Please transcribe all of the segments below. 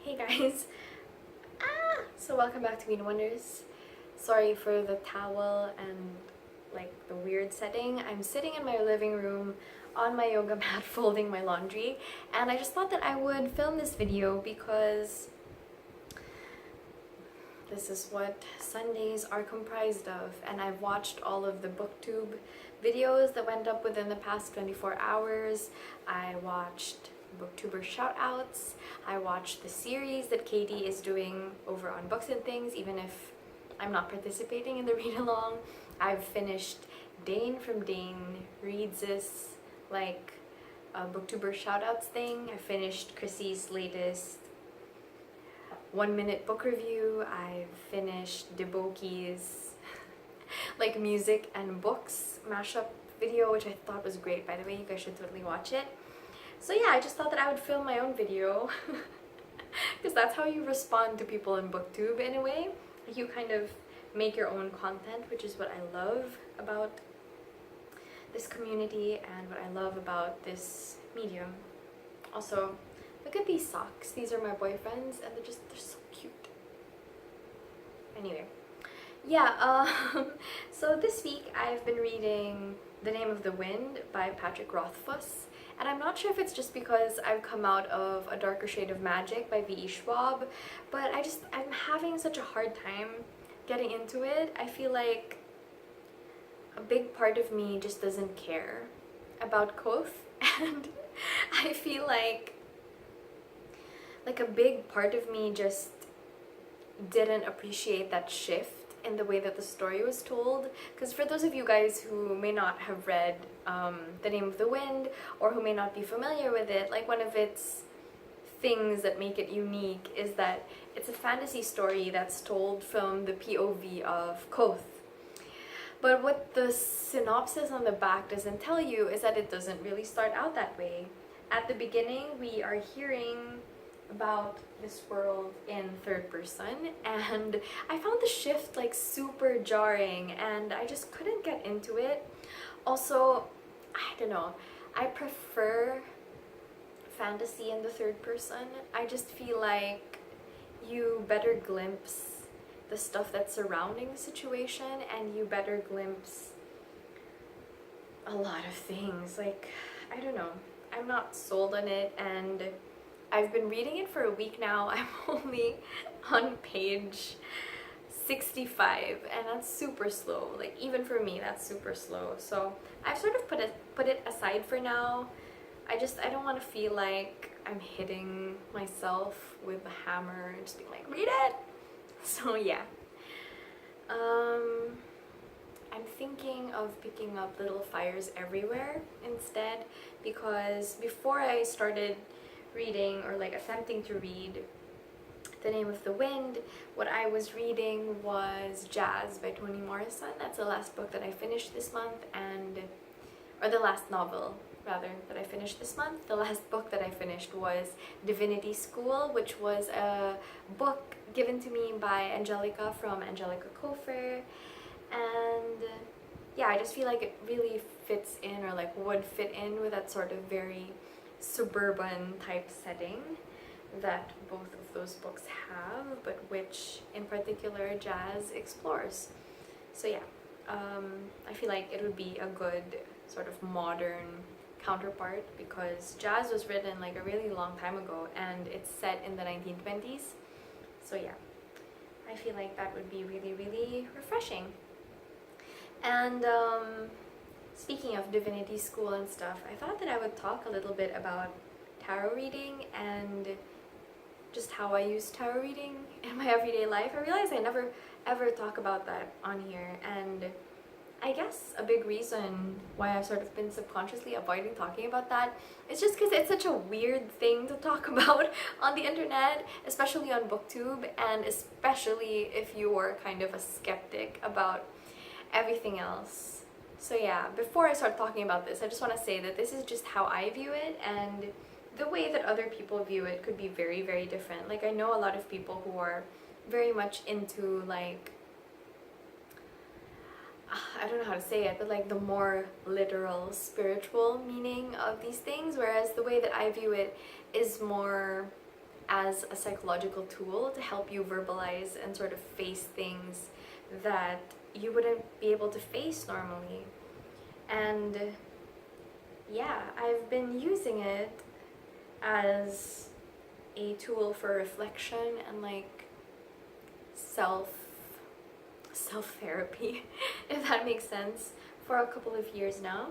Hey guys! So welcome back to Mean Wonders. Sorry for the towel and like the weird setting. I'm sitting in my living room on my yoga mat folding my laundry, and I just thought that I would film this video because this is what Sundays are comprised of, and I've watched all of the booktube videos that went up within the past 24 hours. I watched booktuber shoutouts. I watched the series that Katie is doing over on Books and Things, even if I'm not participating in the read along. I've finished Dane from Dane Reads this like a booktuber shoutouts thing. I finished Chrissy's latest 1-minute book review. I've finished Deboki's like music and books mashup video, which I thought was great, by the way. You guys should totally watch it. So yeah, I just thought that I would film my own video because that's how you respond to people in booktube in a way. You kind of make your own content, which is what I love about this community and what I love about this medium. Also, look at these socks. These are my boyfriend's and they're so cute. Anyway, yeah, so this week I've been reading The Name of the Wind by Patrick Rothfuss. And I'm not sure if it's just because I've come out of A Darker Shade of Magic by V.E. Schwab, but I'm having such a hard time getting into it. I feel like a big part of me just doesn't care about Koth, and I feel like a big part of me just didn't appreciate that shift in the way that the story was told. Because for those of you guys who may not have read The Name of the Wind, or who may not be familiar with it, like one of its things that make it unique is that it's a fantasy story that's told from the POV of Koth. But what the synopsis on the back doesn't tell you is that it doesn't really start out that way. At the beginning, we are hearing about this world in third person, and I found the shift like super jarring and I just couldn't get into it. Also, I don't know, I prefer fantasy in the third person. I just feel like you better glimpse the stuff that's surrounding the situation, and you better glimpse a lot of things. Like, I don't know, I'm not sold on it, and I've been reading it for a week now. I'm only on page 65, and that's super slow. Like, even for me, that's super slow. So I've sort of put it aside for now. I don't want to feel like I'm hitting myself with a hammer and just being like, read it! So yeah. I'm thinking of picking up Little Fires Everywhere instead, because before I started reading or like attempting to read The Name of the Wind, what I was reading was Jazz by Toni Morrison. That's the last book that I finished this month, or the last novel rather that I finished this month. The last book that I finished was Divinity School, which was a book given to me by Angelica from Angelica Kofer. And yeah, I just feel like it really fits in, or like would fit in with that sort of very suburban type setting that both of those books have, but which in particular Jazz explores. So yeah, I feel like it would be a good sort of modern counterpart, because Jazz was written like a really long time ago and it's set in the 1920s. So yeah, I feel like that would be really, really refreshing. And speaking of Divinity School and stuff, I thought that I would talk a little bit about tarot reading and just how I use tarot reading in my everyday life. I realize I never ever talk about that on here, and I guess a big reason why I've sort of been subconsciously avoiding talking about that is just because it's such a weird thing to talk about on the internet, especially on BookTube, and especially if you are kind of a skeptic about everything else. So yeah, before I start talking about this, I just want to say that this is just how I view it, and the way that other people view it could be very, very different. Like, I know a lot of people who are very much into like, I don't know how to say it, but like the more literal spiritual meaning of these things, whereas the way that I view it is more as a psychological tool to help you verbalize and sort of face things that you wouldn't be able to face normally. And yeah, I've been using it as a tool for reflection and like self therapy, if that makes sense, for a couple of years now.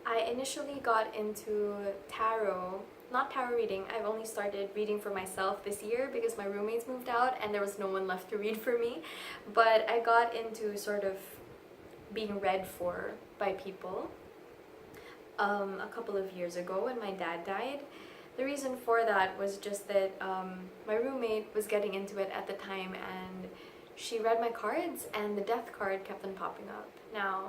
I initially got into tarot, not tarot reading. I've only started reading for myself this year because my roommates moved out and there was no one left to read for me. But I got into sort of being read for by people a couple of years ago when my dad died. The reason for that was just that my roommate was getting into it at the time, and she read my cards and the death card kept on popping up. Now,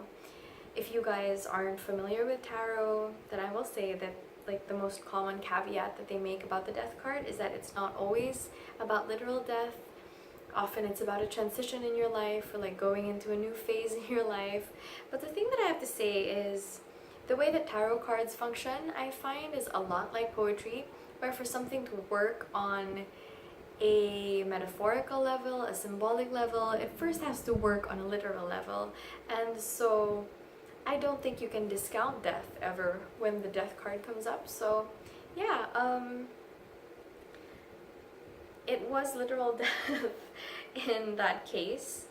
if you guys aren't familiar with tarot, then I will say that like the most common caveat that they make about the death card is that it's not always about literal death. Often it's about a transition in your life or like going into a new phase in your life. But the thing that I have to say is the way that tarot cards function, I find, is a lot like poetry, where for something to work on a metaphorical level, a symbolic level, it first has to work on a literal level. And so I don't think you can discount death ever when the death card comes up. So yeah, it was literal death in that case,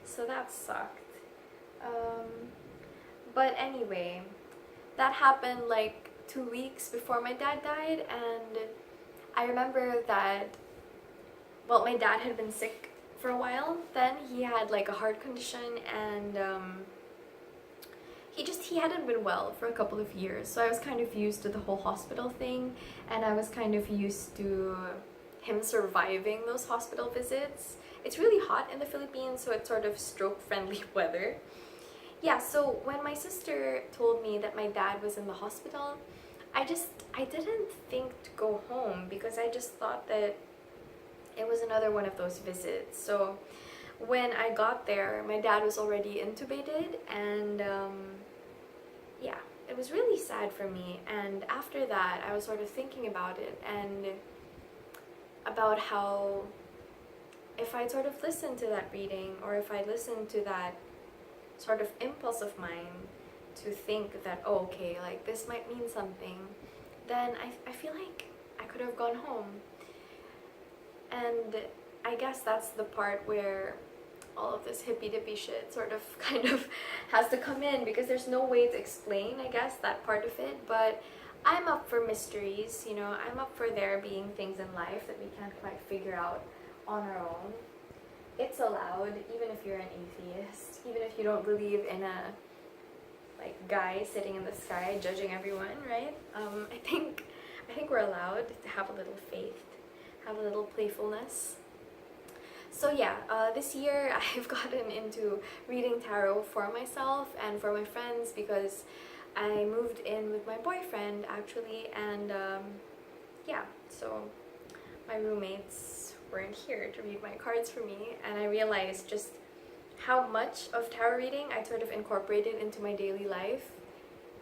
so that sucked. But anyway, that happened like 2 weeks before my dad died, and I remember that, well, my dad had been sick for a while then. He had like a heart condition, and he hadn't been well for a couple of years, so I was kind of used to the whole hospital thing, and I was kind of used to him surviving those hospital visits. It's really hot in the Philippines, so it's sort of stroke-friendly weather. Yeah, so when my sister told me that my dad was in the hospital, I didn't think to go home because I just thought that it was another one of those visits. So when I got there, my dad was already intubated, and yeah, it was really sad for me. And after that, I was sort of thinking about it and about how if I'd sort of listened to that reading, or if I listened to that sort of impulse of mine to think that, oh, okay, like this might mean something, then I feel like I could have gone home. And I guess that's the part where all of this hippy-dippy shit sort of kind of has to come in, because there's no way to explain, I guess, that part of it. But I'm up for mysteries, you know, I'm up for there being things in life that we can't quite figure out on our own. It's allowed, even if you're an atheist, even if you don't believe in a like guy sitting in the sky judging everyone, right? I think we're allowed to have a little faith, have a little playfulness. So yeah, this year I've gotten into reading tarot for myself and for my friends because I moved in with my boyfriend actually, and yeah, so my roommates weren't here to read my cards for me, and I realized just how much of tarot reading I sort of incorporated into my daily life.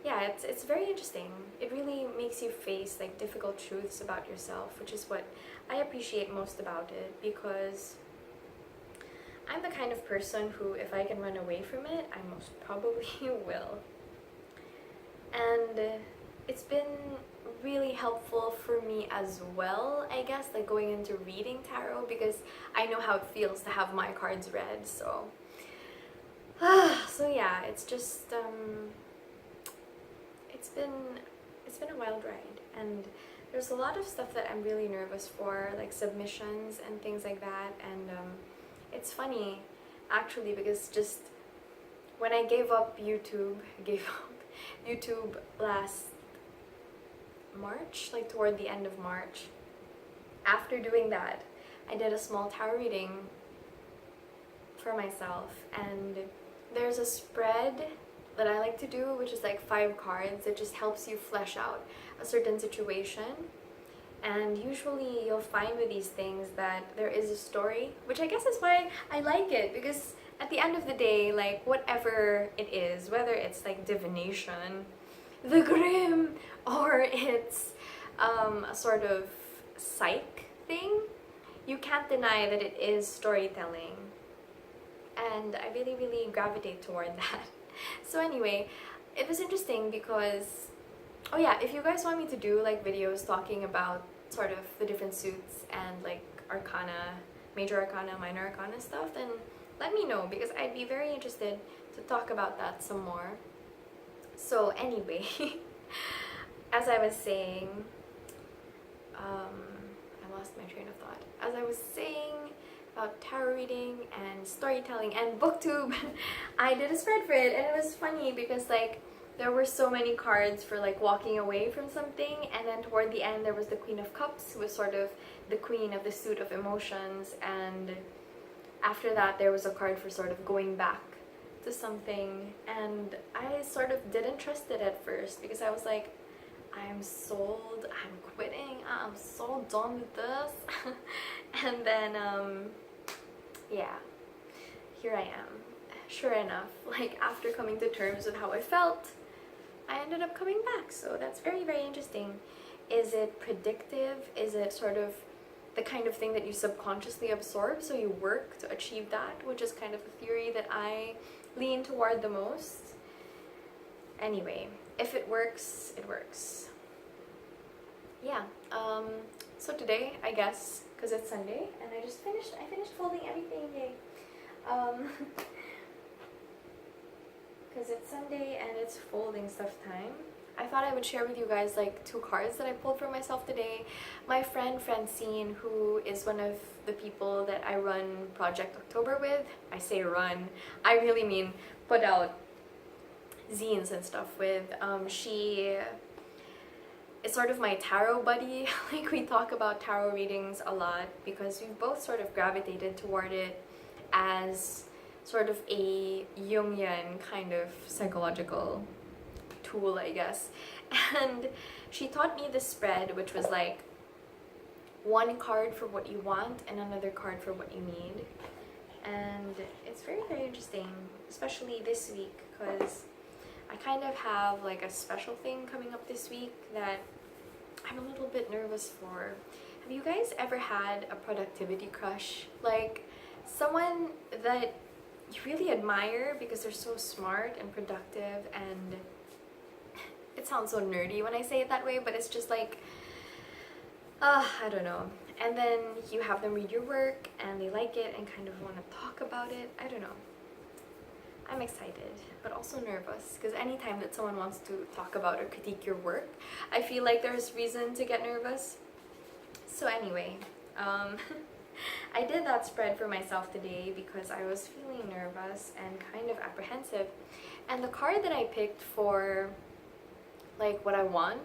Yeah, it's very interesting. It really makes you face like difficult truths about yourself, which is what I appreciate most about it, because I'm the kind of person who, if I can run away from it, I most probably will. And it's been really helpful for me as well, I guess, like going into reading tarot, because I know how it feels to have my cards read. So so yeah, it's just it's been a wild ride, and there's a lot of stuff that I'm really nervous for, like submissions and things like that. And it's funny actually, because just when I gave up YouTube last March, like toward the end of March, after doing that, I did a small tarot reading for myself, and there's a spread that I like to do, which is like 5 cards. It just helps you flesh out a certain situation. And usually you'll find with these things that there is a story, which I guess is why I like it, because at the end of the day, like whatever it is, whether it's like divination, the grim, or it's a sort of psych thing, you can't deny that it is storytelling. And I really, really gravitate toward that. So anyway, it was interesting because, oh yeah, if you guys want me to do like videos talking about sort of the different suits and like arcana, major arcana, minor arcana stuff, then let me know, because I'd be very interested to talk about that some more. So anyway, as I was saying, I lost my train of thought. As I was saying about tarot reading and storytelling and booktube, I did a spread for it, and it was funny because like there were so many cards for like walking away from something, and then toward the end there was the Queen of Cups, who was sort of the queen of the suit of emotions, and after that there was a card for sort of going back to something, and I sort of didn't trust it at first because I was like, I'm sold, I'm quitting, I'm so done with this. And then yeah, here I am. Sure enough, like after coming to terms with how I felt, I ended up coming back. So that's very, very interesting. Is it predictive? Is it sort of the kind of thing that you subconsciously absorb, so you work to achieve that, which is kind of a theory that I lean toward the most. Anyway, if it works, it works. Yeah, so today, I guess, because it's Sunday, and I finished folding everything, yay. Because it's Sunday and it's folding stuff time, I thought I would share with you guys like 2 cards that I pulled for myself today. My friend Francine, who is one of the people that I run Project October with, I say run, I really mean put out zines and stuff with, she is sort of my tarot buddy. Like we talk about tarot readings a lot because we've both sort of gravitated toward it as sort of a Jungian kind of psychological tool, I guess. And she taught me the spread, which was like 1 card for what you want and another card for what you need. And it's very, very interesting, especially this week, because I kind of have like a special thing coming up this week that I'm a little bit nervous for. Have you guys ever had a productivity crush? Like someone that you really admire because they're so smart and productive, and it sounds so nerdy when I say it that way, but it's just like, I don't know. And then you have them read your work and they like it and kind of want to talk about it. I don't know. I'm excited, but also nervous, because anytime that someone wants to talk about or critique your work, I feel like there's reason to get nervous. So anyway, I did that spread for myself today because I was feeling nervous and kind of apprehensive. And the card that I picked for like what I want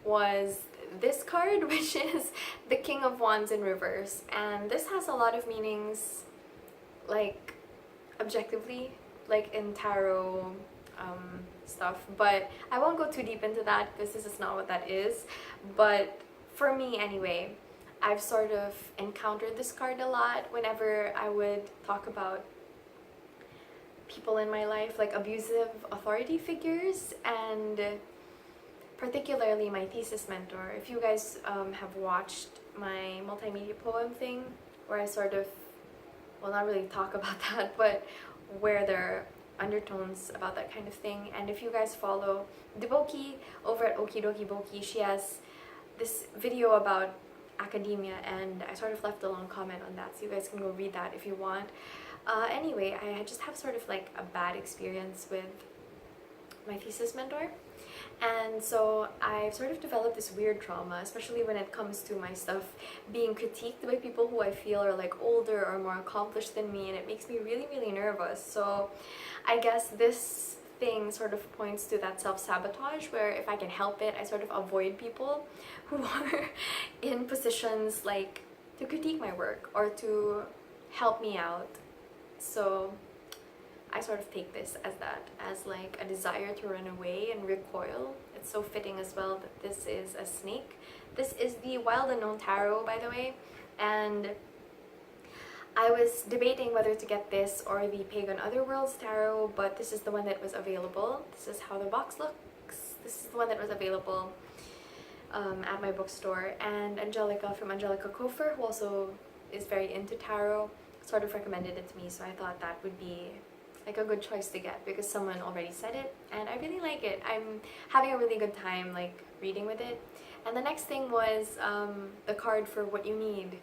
was this card, which is the King of Wands in reverse. And this has a lot of meanings, like objectively, like in tarot stuff, but I won't go too deep into that because this is not what that is. But for me anyway, I've sort of encountered this card a lot whenever I would talk about people in my life, like abusive authority figures, and particularly my thesis mentor. If you guys have watched my multimedia poem thing, where I sort of, well, not really talk about that, but where there are undertones about that kind of thing. And if you guys follow Deboki over at Okidoki Boki, she has this video about academia, and I sort of left a long comment on that, so you guys can go read that if you want. Anyway, I just have sort of like a bad experience with my thesis mentor, and so I've sort of developed this weird trauma, especially when it comes to my stuff being critiqued by people who I feel are like older or more accomplished than me, and it makes me really, really nervous. So I guess this thing sort of points to that self-sabotage, where if I can help it, I sort of avoid people who are in positions like to critique my work or to help me out. So I sort of take this as that, as like a desire to run away and recoil. It's so fitting as well that this is a snake. This is the Wild Unknown Tarot, by the way, and I was debating whether to get this or the Pagan Otherworlds Tarot, but this is the one that was available. This is how the box looks. This is the one that was available. at my bookstore, and Angelica from Angelica Kofer, who also is very into tarot, sort of recommended it to me, so I thought that would be like a good choice to get because someone already said it and I really like it. I'm having a really good time like reading with it. And the next thing was the card for what you need,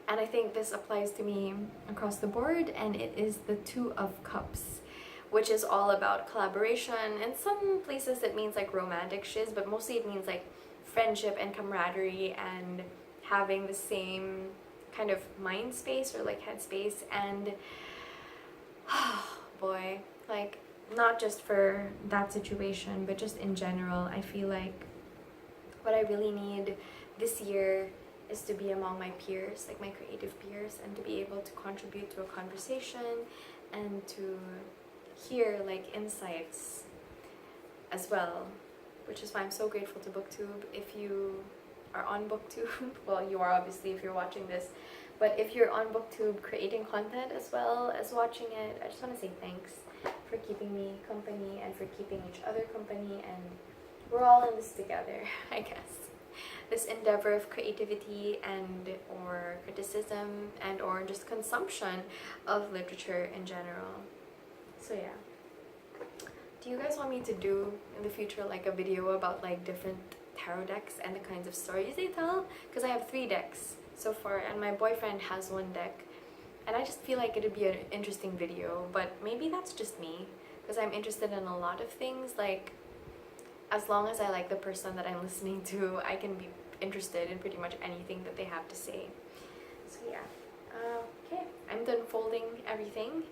and I think this applies to me across the board, and it is the Two of Cups, which is all about collaboration. In some places it means like romantic shiz, but mostly it means like friendship and camaraderie and having the same kind of mind space or like head space. And oh boy, like not just for that situation but just in general, I feel like what I really need this year is to be among my peers, like my creative peers, and to be able to contribute to a conversation and to hear like insights as well, which is why I'm so grateful to BookTube. If you are on BookTube, well, you are obviously if you're watching this, but if you're on BookTube creating content as well as watching it, I just want to say thanks for keeping me company and for keeping each other company, and we're all in this together, I guess. This endeavor of creativity and or criticism and or just consumption of literature in general. So yeah. Do you guys want me to do in the future like a video about like different tarot decks and the kinds of stories they tell? Because I have 3 decks so far and my boyfriend has 1 deck, and I just feel like it'd be an interesting video, but maybe that's just me because I'm interested in a lot of things. Like as long as I like the person that I'm listening to, I can be interested in pretty much anything that they have to say. So yeah. Okay, I'm done folding everything.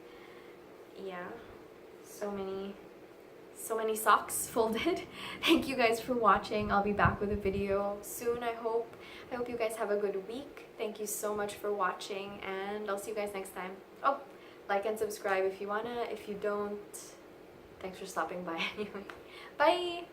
Yeah, so many socks folded. Thank you guys for watching. I'll be back with a video soon, I hope. I hope you guys have a good week. Thank you so much for watching, and I'll see you guys next time. Oh, like and subscribe if you wanna. If you don't, thanks for stopping by anyway. Bye!